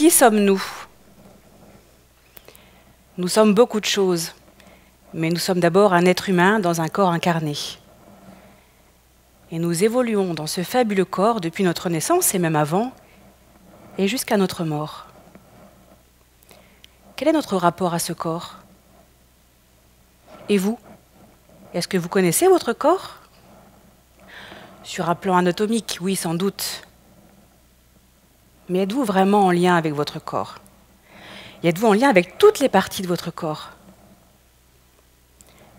Qui sommes-nous? Nous sommes beaucoup de choses, mais nous sommes d'abord un être humain dans un corps incarné. Et nous évoluons dans ce fabuleux corps depuis notre naissance et même avant, et jusqu'à notre mort. Quel est notre rapport à ce corps? Et vous? Est-ce que vous connaissez votre corps? Sur un plan anatomique, oui, sans doute. Mais êtes-vous vraiment en lien avec votre corps? Et êtes-vous en lien avec toutes les parties de votre corps?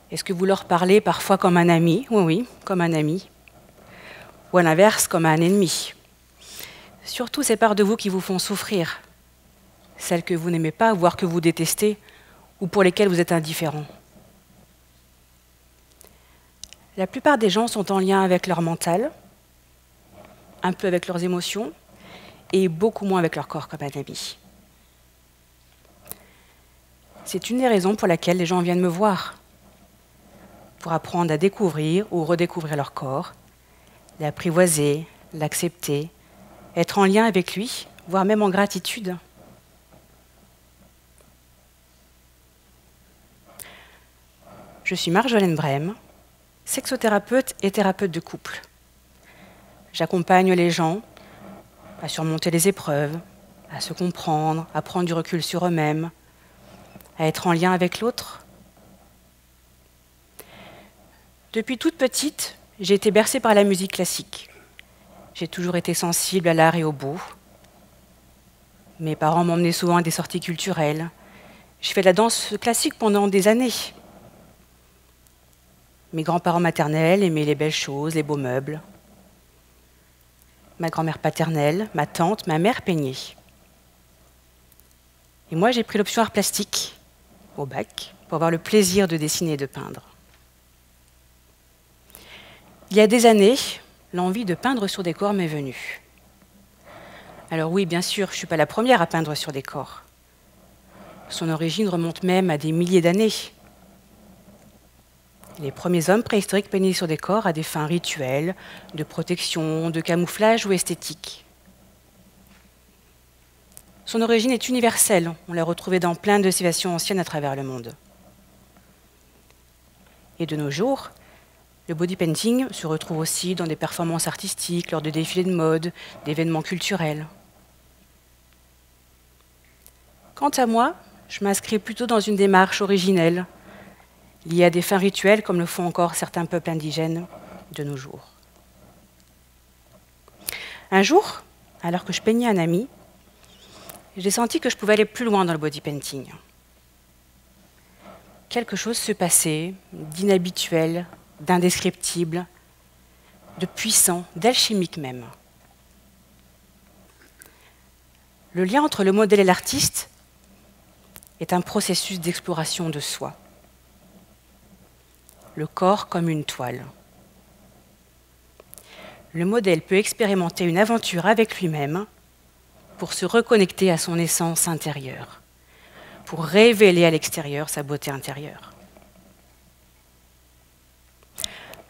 Est-ce que vous leur parlez parfois comme un ami? Oui, oui, comme un ami. Ou à l'inverse, comme un ennemi. Surtout ces parts de vous qui vous font souffrir, celles que vous n'aimez pas, voire que vous détestez, ou pour lesquelles vous êtes indifférent. La plupart des gens sont en lien avec leur mental, un peu avec leurs émotions, et beaucoup moins avec leur corps comme un ami. C'est une des raisons pour laquelle les gens viennent me voir, pour apprendre à découvrir ou redécouvrir leur corps, l'apprivoiser, l'accepter, être en lien avec lui, voire même en gratitude. Je suis Marjolaine Brem, sexothérapeute et thérapeute de couple. J'accompagne les gens à surmonter les épreuves, à se comprendre, à prendre du recul sur eux-mêmes, à être en lien avec l'autre. Depuis toute petite, j'ai été bercée par la musique classique. J'ai toujours été sensible à l'art et au beau. Mes parents m'emmenaient souvent à des sorties culturelles. J'ai fait de la danse classique pendant des années. Mes grands-parents maternels aimaient les belles choses, les beaux meubles. Ma grand-mère paternelle, ma tante, ma mère peignaient. Et moi, j'ai pris l'option art plastique au bac pour avoir le plaisir de dessiner et de peindre. Il y a des années, l'envie de peindre sur des corps m'est venue. Alors oui, bien sûr, je ne suis pas la première à peindre sur des corps. Son origine remonte même à des milliers d'années. Les premiers hommes préhistoriques peignaient sur des corps à des fins rituelles, de protection, de camouflage ou esthétique. Son origine est universelle, on l'a retrouvée dans plein de civilisations anciennes à travers le monde. Et de nos jours, le body painting se retrouve aussi dans des performances artistiques, lors de défilés de mode, d'événements culturels. Quant à moi, je m'inscris plutôt dans une démarche originelle, liée à des fins rituelles comme le font encore certains peuples indigènes de nos jours. Un jour, alors que je peignais un ami, j'ai senti que je pouvais aller plus loin dans le body painting. Quelque chose se passait d'inhabituel, d'indescriptible, de puissant, d'alchimique même. Le lien entre le modèle et l'artiste est un processus d'exploration de soi. Le corps comme une toile. Le modèle peut expérimenter une aventure avec lui-même pour se reconnecter à son essence intérieure, pour révéler à l'extérieur sa beauté intérieure.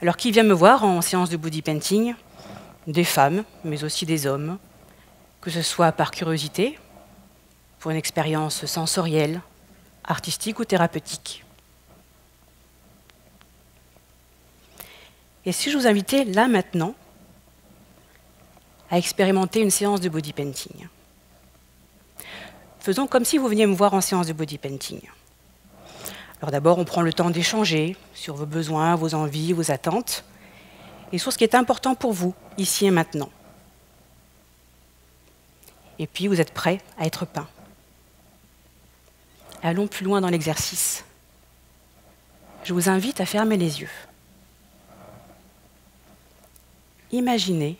Alors, qui vient me voir en séance de body painting? Des femmes, mais aussi des hommes, que ce soit par curiosité, pour une expérience sensorielle, artistique ou thérapeutique. Et si je vous invitais là maintenant à expérimenter une séance de body painting? Faisons comme si vous veniez me voir en séance de body painting. Alors d'abord, on prend le temps d'échanger sur vos besoins, vos envies, vos attentes, et sur ce qui est important pour vous, ici et maintenant. Et puis, vous êtes prêts à être peint. Allons plus loin dans l'exercice. Je vous invite à fermer les yeux. Imaginez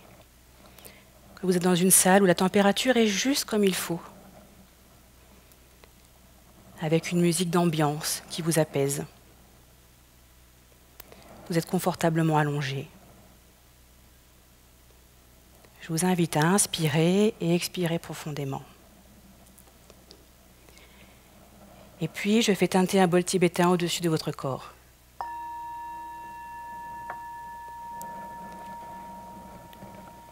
que vous êtes dans une salle où la température est juste comme il faut, avec une musique d'ambiance qui vous apaise. Vous êtes confortablement allongé. Je vous invite à inspirer et expirer profondément. Et puis, je fais teinter un bol tibétain au-dessus de votre corps.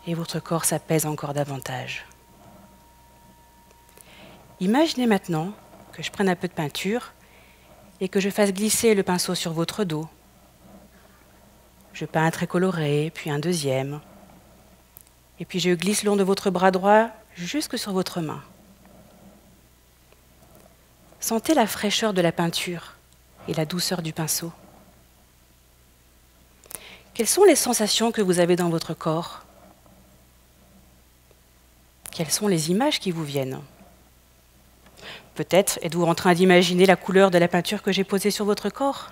Et votre corps s'apaise encore davantage. Imaginez maintenant que je prenne un peu de peinture et que je fasse glisser le pinceau sur votre dos. Je peins un trait coloré, puis un deuxième. Et puis je glisse le long de votre bras droit jusque sur votre main. Sentez la fraîcheur de la peinture et la douceur du pinceau. Quelles sont les sensations que vous avez dans votre corps? Quelles sont les images qui vous viennent? Peut-être êtes-vous en train d'imaginer la couleur de la peinture que j'ai posée sur votre corps?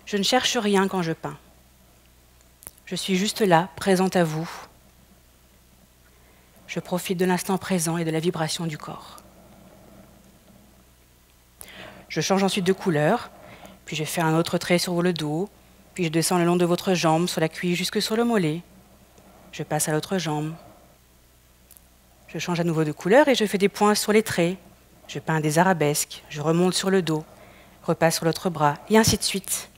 Je ne cherche rien quand je peins. Je suis juste là, présente à vous. Je profite de l'instant présent et de la vibration du corps. Je change ensuite de couleur, puis je fais un autre trait sur le dos, puis je descends le long de votre jambe, sur la cuisse jusque sur le mollet. Je passe à l'autre jambe. Je change à nouveau de couleur et je fais des points sur les traits. Je peins des arabesques, je remonte sur le dos, repasse sur l'autre bras, et ainsi de suite.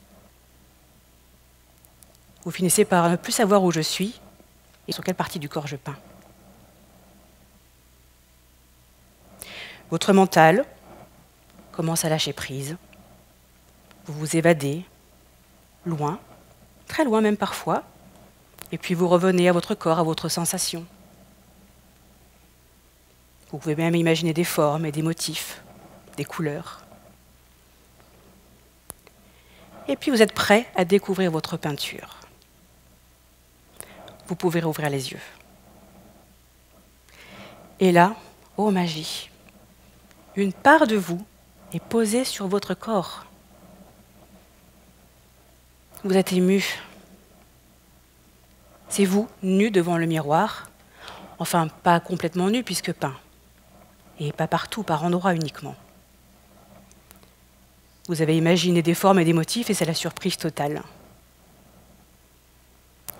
Vous finissez par ne plus savoir où je suis et sur quelle partie du corps je peins. Votre mental commence à lâcher prise. Vous vous évadez, loin, très loin même parfois, et puis vous revenez à votre corps, à votre sensation. Vous pouvez même imaginer des formes et des motifs, des couleurs. Et puis vous êtes prêt à découvrir votre peinture. Vous pouvez rouvrir les yeux. Et là, oh magie, une part de vous est posée sur votre corps. Vous êtes ému. C'est vous, nu devant le miroir, enfin pas complètement nu puisque peint, et pas partout, par endroits uniquement. Vous avez imaginé des formes et des motifs et c'est la surprise totale.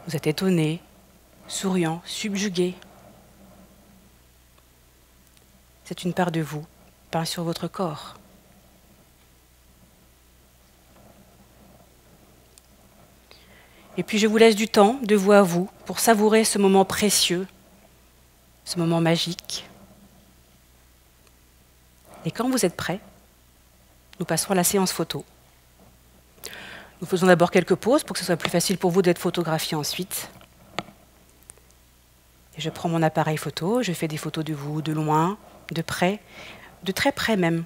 Vous êtes étonné, souriant, subjugué. C'est une part de vous, peint sur votre corps. Et puis je vous laisse du temps, de vous à vous, pour savourer ce moment précieux, ce moment magique. Et quand vous êtes prêts, nous passerons à la séance photo. Nous faisons d'abord quelques pauses pour que ce soit plus facile pour vous d'être photographié ensuite. Et je prends mon appareil photo, je fais des photos de vous de loin, de près, de très près même,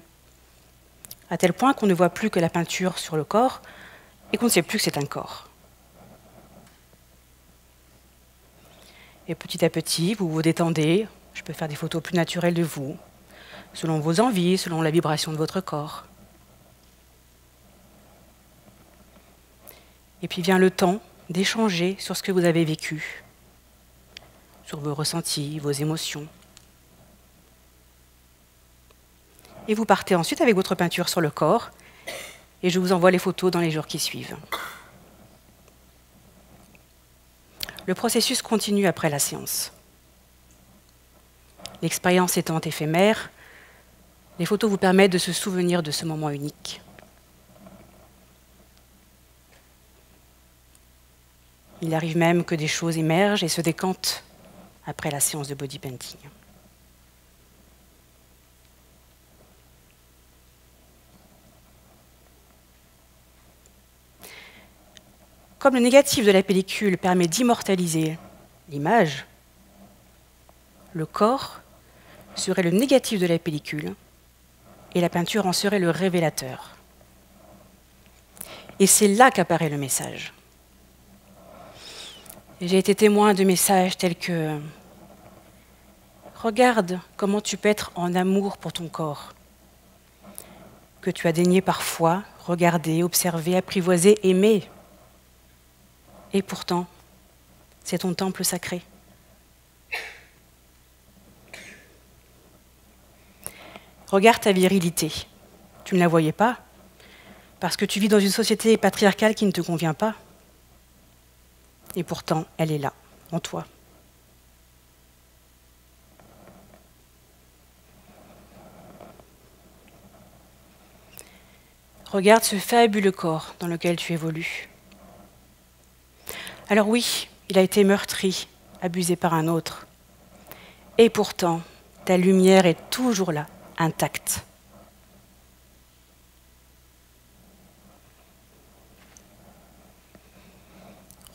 à tel point qu'on ne voit plus que la peinture sur le corps et qu'on ne sait plus que c'est un corps. Et petit à petit, vous vous détendez, je peux faire des photos plus naturelles de vous, selon vos envies, selon la vibration de votre corps. Et puis vient le temps d'échanger sur ce que vous avez vécu, sur vos ressentis, vos émotions. Et vous partez ensuite avec votre peinture sur le corps, et je vous envoie les photos dans les jours qui suivent. Le processus continue après la séance. L'expérience étant éphémère, les photos vous permettent de se souvenir de ce moment unique. Il arrive même que des choses émergent et se décantent après la séance de body painting. Comme le négatif de la pellicule permet d'immortaliser l'image, le corps serait le négatif de la pellicule et la peinture en serait le révélateur. Et c'est là qu'apparaît le message. J'ai été témoin de messages tels que « Regarde comment tu peux être en amour pour ton corps, que tu as daigné parfois regarder, observer, apprivoiser, aimer. Et pourtant, c'est ton temple sacré. » Regarde ta virilité. Tu ne la voyais pas parce que tu vis dans une société patriarcale qui ne te convient pas. Et pourtant, elle est là, en toi. Regarde ce fabuleux corps dans lequel tu évolues. Alors oui, il a été meurtri, abusé par un autre. Et pourtant, ta lumière est toujours là, intacte.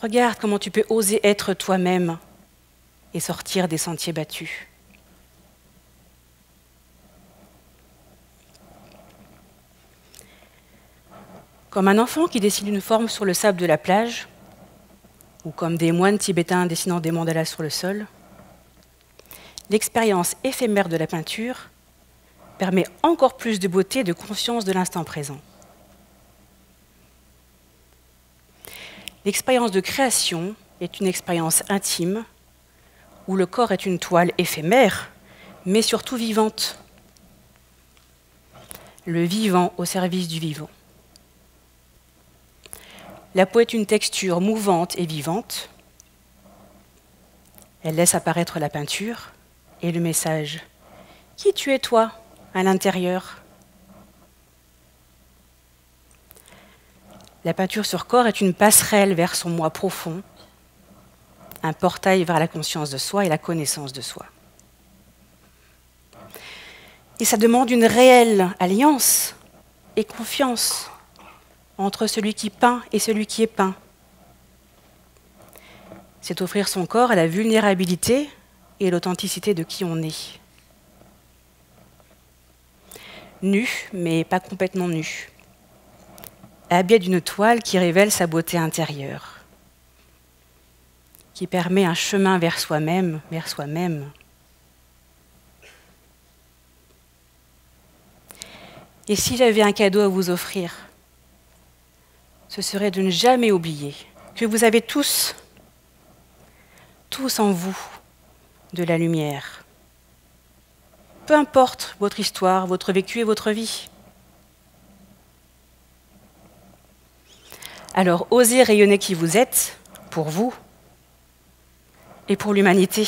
Regarde comment tu peux oser être toi-même et sortir des sentiers battus. Comme un enfant qui dessine une forme sur le sable de la plage, ou comme des moines tibétains dessinant des mandalas sur le sol, l'expérience éphémère de la peinture permet encore plus de beauté et de conscience de l'instant présent. L'expérience de création est une expérience intime où le corps est une toile éphémère, mais surtout vivante. Le vivant au service du vivant. La peau est une texture mouvante et vivante. Elle laisse apparaître la peinture et le message. Qui tu es toi à l'intérieur? La peinture sur corps est une passerelle vers son moi profond, un portail vers la conscience de soi et la connaissance de soi. Et ça demande une réelle alliance et confiance entre celui qui peint et celui qui est peint. C'est offrir son corps à la vulnérabilité et l'authenticité de qui on est. Nu, mais pas complètement nu. Habillé d'une toile qui révèle sa beauté intérieure, qui permet un chemin vers soi-même, Et si j'avais un cadeau à vous offrir, ce serait de ne jamais oublier que vous avez tous en vous, de la lumière. Peu importe votre histoire, votre vécu et votre vie. Alors, osez rayonner qui vous êtes, pour vous et pour l'humanité.